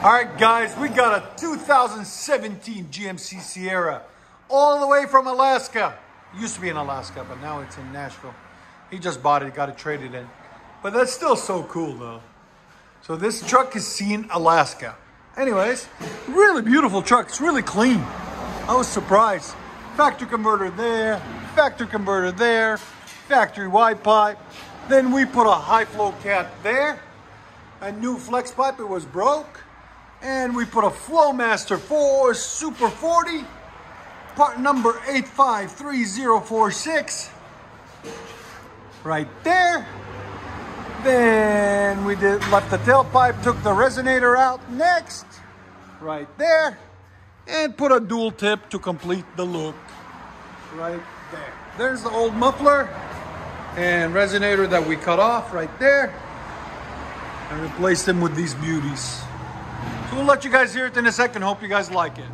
All right, guys, we got a 2017 GMC Sierra all the way from Alaska. It used to be in Alaska, but now it's in Nashville. He just bought it, got it traded in. But that's still so cool, though. So this truck is seen Alaska. Anyways, really beautiful truck. It's really clean. I was surprised. Factory converter there, factory converter there, factory wide pipe. Then we put a high flow cat there. A new flex pipe, it was broke. And we put a FLOWMASTer 4 Super 40, part number 853046, right there. Then we left the tailpipe, took the resonator out next, right there, and put a dual tip to complete the look, right there. There's the old muffler and resonator that we cut off right there, and replaced them with these beauties. So we'll let you guys hear it in a second. Hope you guys like it.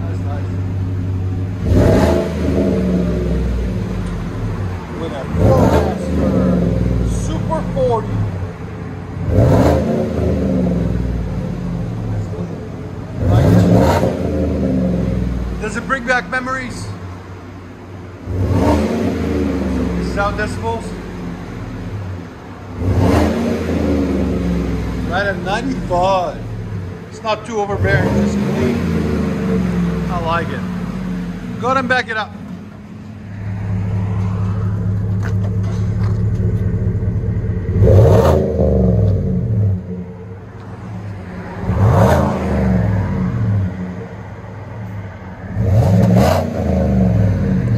That's nice. With a FLOWMASTer Super 40. Like it? Does it bring back memories? Sound decibels? Right at 95. It's not too overbearing, just clean. I like it. Go ahead and back it up.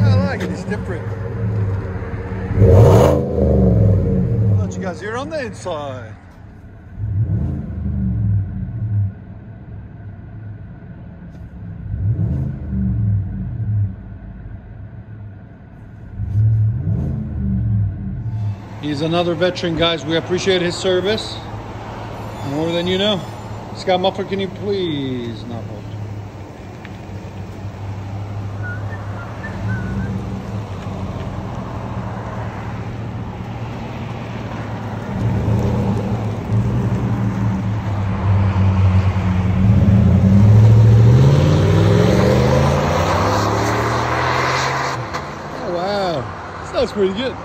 I like it, it's different. I'll let you guys hear it on the inside. He's another veteran, guys. We appreciate his service more than you know. Scott Muffler, can you please not hold? Oh, wow. Sounds pretty good.